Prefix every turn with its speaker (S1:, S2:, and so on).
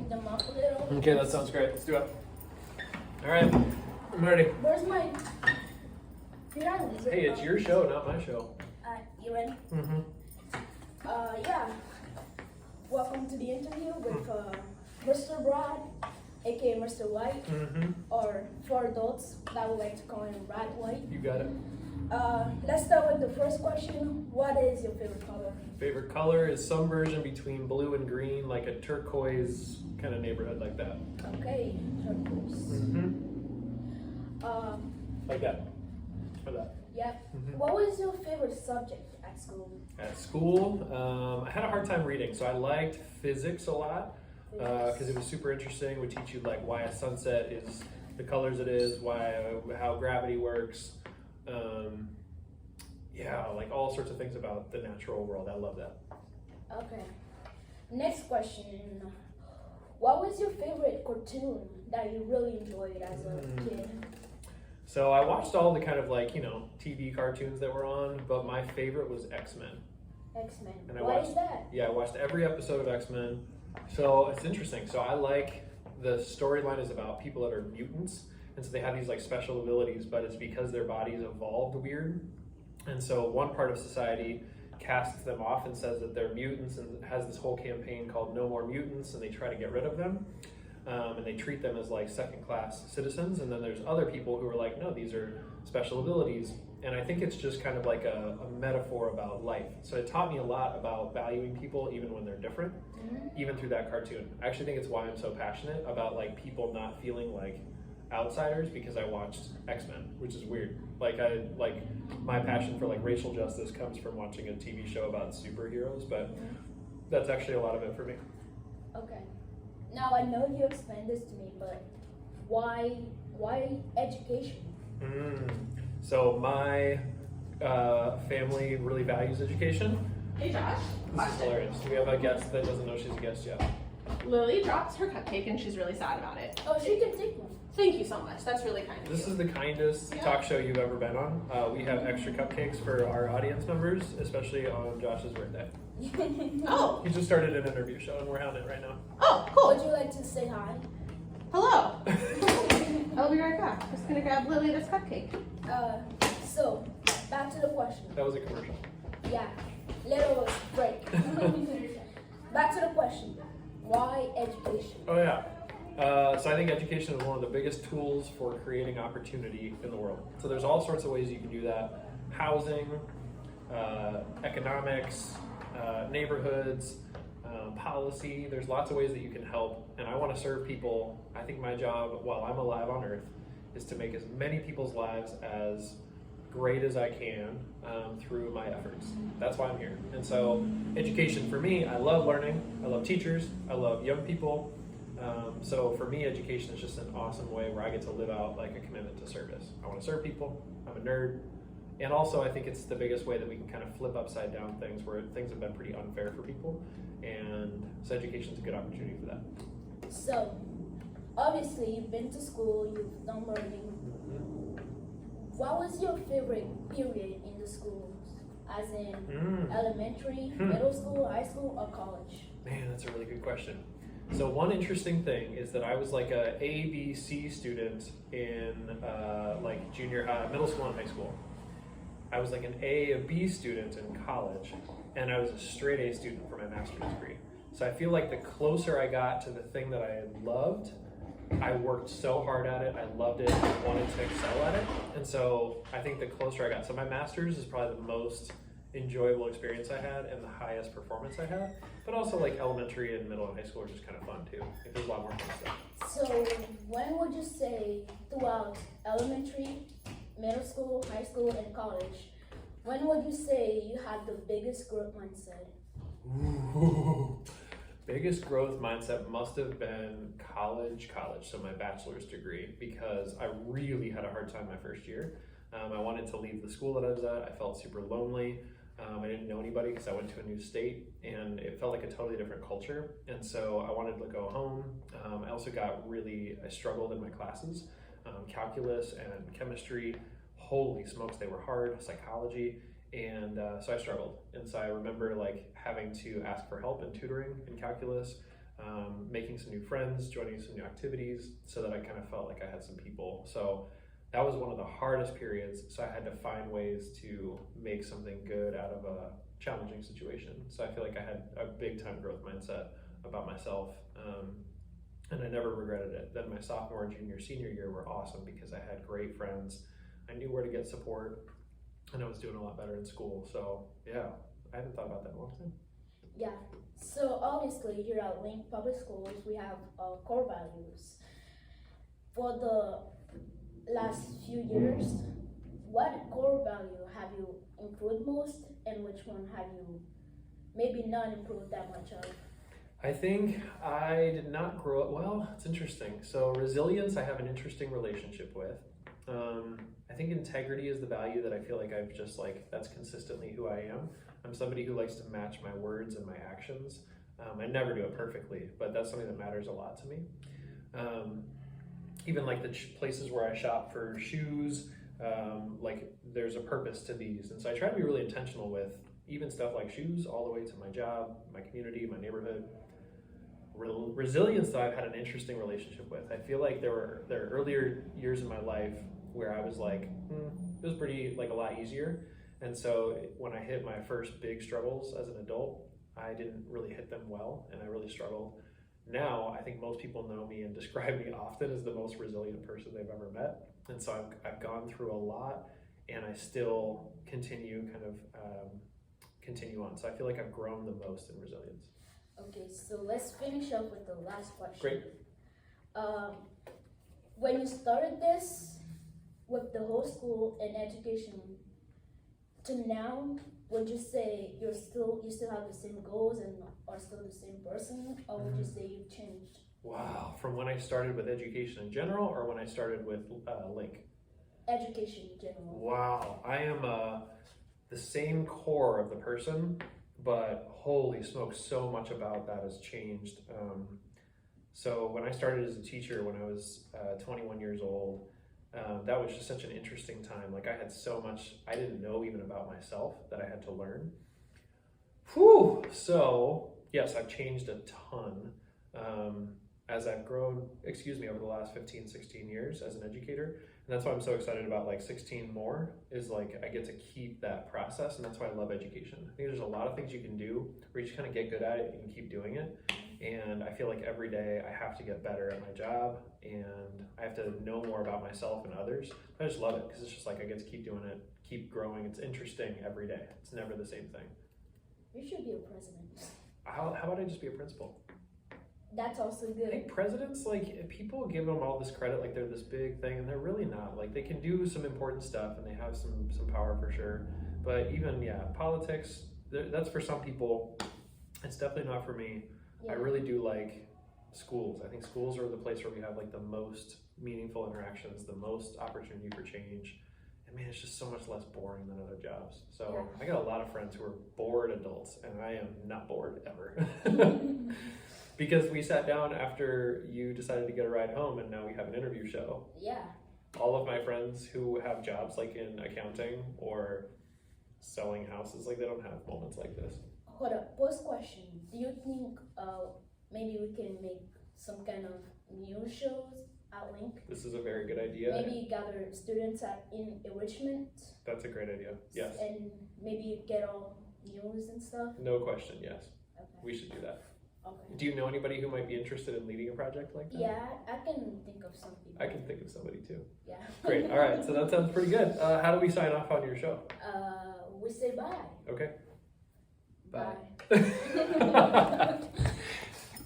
S1: move them up a little.
S2: Okay, that sounds great. Let's do it. All right, I'm ready.
S1: Where's my...
S2: Hey, it's your show, not my show.
S1: You ready?
S2: Mm-hmm.
S1: Yeah. Welcome to the interview with Mr. Brad, aka Mr. White, or for adults that would like to call him Brad White.
S2: You got it.
S1: Let's start with the first question. What is your favorite color?
S2: Favorite color is some version between blue and green, like a turquoise kind of neighborhood like that.
S1: Okay, turquoise.
S2: Like that. Or that.
S1: Yep. What was your favorite subject at school?
S2: At school, I had a hard time reading, so I liked physics a lot because it was super interesting. It would teach you like why a sunset is the colors it is, how gravity works. Yeah, like all sorts of things about the natural world. I love that.
S1: Okay. Next question. What was your favorite cartoon that you really enjoyed as a kid?
S2: So I watched all the kind of like, TV cartoons that were on, but my favorite was X-Men.
S1: X-Men.
S2: And
S1: Why is that?
S2: Yeah, I watched every episode of X-Men. So it's interesting. So I like the storyline is about people that are mutants. And so they have these like special abilities, but it's because their bodies evolved weird. And so one part of society casts them off and says that they're mutants and has this whole campaign called No More Mutants, and they try to get rid of them. And they treat them as like second-class citizens. And then there's other people who are like, no, these are special abilities. And I think it's just kind of like a metaphor about life. So it taught me a lot about valuing people even when they're different, even through that cartoon. I actually think it's why I'm so passionate about like people not feeling like outsiders, because I watched X-Men, which is weird. Like my passion for like racial justice comes from watching a TV show about superheroes, but that's actually a lot of it for me.
S1: Okay. Now I know you explained this to me, but why education?
S2: So my family really values education.
S3: Hey Josh.
S2: This is hilarious. We have a guest that doesn't know she's a guest yet.
S3: Lily dropped her cupcake and she's really sad about it.
S1: Oh, she can take one.
S3: Thank you so much. That's really kind of you.
S2: This is the kindest talk show you've ever been on. We have extra cupcakes for our audience members, especially on Josh's birthday.
S3: Oh.
S2: He just started an interview show and we're on it right now.
S3: Oh, cool.
S1: Would you like to say hi?
S3: Hello. I'll be right back. Just gonna grab Lily this cupcake.
S1: So, back to the question.
S2: That was a commercial.
S1: Yeah, little break. Back to the question. Why education?
S2: Oh yeah. So I think education is one of the biggest tools for creating opportunity in the world. So there's all sorts of ways you can do that. Housing, economics, neighborhoods, policy. There's lots of ways that you can help. And I want to serve people. I think my job while I'm alive on earth is to make as many people's lives as great as I can through my efforts. That's why I'm here. And so education for me, I love learning. I love teachers. I love young people. So for me, education is just an awesome way where I get to live out like a commitment to service. I want to serve people. I'm a nerd. And also I think it's the biggest way that we can kind of flip upside down things where things have been pretty unfair for people. And so education is a good opportunity for that.
S1: So, obviously you've been to school, you've done learning. What was your favorite period in the schools? As in elementary, middle school, high school, or college?
S2: Man, that's a really good question. So one interesting thing is that I was like a A, B, C student in like junior high, middle school and high school. I was like an A, B student in college, and I was a straight A student for my master's degree. So I feel like the closer I got to the thing that I loved, I worked so hard at it, I loved it, I wanted to excel at it. And so I think the closer I got, so my master's is probably the most enjoyable experience I had and the highest performance I had. But also like elementary and middle and high school are just kind of fun too. Like, there's a lot more fun stuff.
S1: So when would you say throughout elementary, middle school, high school, and college, when would you say you had the biggest growth mindset?
S2: Ooh. Biggest growth mindset must have been college, so my bachelor's degree, because I really had a hard time my first year. I wanted to leave the school that I was at. I felt super lonely. I didn't know anybody because I went to a new state and it felt like a totally different culture. And so I wanted to go home. I also I struggled in my classes, calculus and chemistry. Holy smokes, they were hard, psychology. And so I struggled. And so I remember like having to ask for help in tutoring in calculus. making some new friends, joining some new activities, so that I kind of felt like I had some people. So that was one of the hardest periods. So I had to find ways to make something good out of a challenging situation. So I feel like I had a big time growth mindset about myself. And I never regretted it. Then my sophomore, junior, senior year were awesome because I had great friends. I knew where to get support, and I was doing a lot better in school. So yeah, I haven't thought about that in a long time.
S1: Yeah. So obviously here at Link Public Schools, we have core values. For the last few years, what core value have you improved most, and which one have you maybe not improved that much of?
S2: I think I did not grow up, well, it's interesting. So resilience, I have an interesting relationship with. I think integrity is the value that I feel like I've just that's consistently who I am. I'm somebody who likes to match my words and my actions. I never do it perfectly, but that's something that matters a lot to me. Even like the places where I shop for shoes, there's a purpose to these. And so I try to be really intentional with even stuff like shoes all the way to my job, my community, my neighborhood. Resilience, though, I've had an interesting relationship with. I feel like there are earlier years in my life where I was it was pretty a lot easier. And so when I hit my first big struggles as an adult, I didn't really hit them well, and I really struggled. Now, I think most people know me and describe me often as the most resilient person they've ever met. And so I've gone through a lot, and I still continue on. So I feel like I've grown the most in resilience.
S1: Okay, so let's finish up with the last question.
S2: Great.
S1: When you started this with the whole school and education to now, would you say you still have the same goals and are still the same person, or would you say you've changed?
S2: Wow, from when I started with education in general, or when I started with Link?
S1: Education in general.
S2: Wow, I am the same core of the person, but holy smokes, so much about that has changed. So when I started as a teacher when I was 21 years old, that was just such an interesting time. I had so much I didn't know even about myself that I had to learn. Whew! So yes, I've changed a ton as I've grown, over the last 15, 16 years as an educator. And that's why I'm so excited about 16 more is I get to keep that process. And that's why I love education. I think there's a lot of things you can do where you just kind of get good at it and keep doing it. And I feel like every day I have to get better at my job, and I have to know more about myself and others. I just love it because it's just I get to keep doing it, keep growing. It's interesting every day. It's never the same thing.
S1: You should be a president.
S2: How about I just be a principal?
S1: That's also
S2: I
S1: good.
S2: think presidents, people give them all this credit they're this big thing, and they're really not. They can do some important stuff, and they have some power for sure. But even, politics, that's for some people. It's definitely not for me.
S1: Yeah.
S2: I really do like schools. I think schools are the place where we have the most meaningful interactions, the most opportunity for change. And man, it's just so much less boring than other jobs. So yeah. I got a lot of friends who are bored adults, and I am not bored ever. Because we sat down after you decided to get a ride home, and now we have an interview show.
S1: Yeah.
S2: All of my friends who have jobs in accounting or selling houses, they don't have moments like this.
S1: Hold up, post question. Do you think maybe we can make some kind of news shows at Link?
S2: This is a very good idea.
S1: Maybe gather students in enrichment.
S2: That's a great idea. Yes.
S1: And maybe get all news and stuff.
S2: No question, yes.
S1: Okay.
S2: We should do that.
S1: Okay.
S2: Do you know anybody who might be interested in leading a project like that?
S1: Yeah, I can think of some people.
S2: I can think of somebody too.
S1: Yeah.
S2: Great. All right. So that sounds pretty good. How do we sign off on your show?
S1: We say bye.
S2: Okay.
S1: Bye.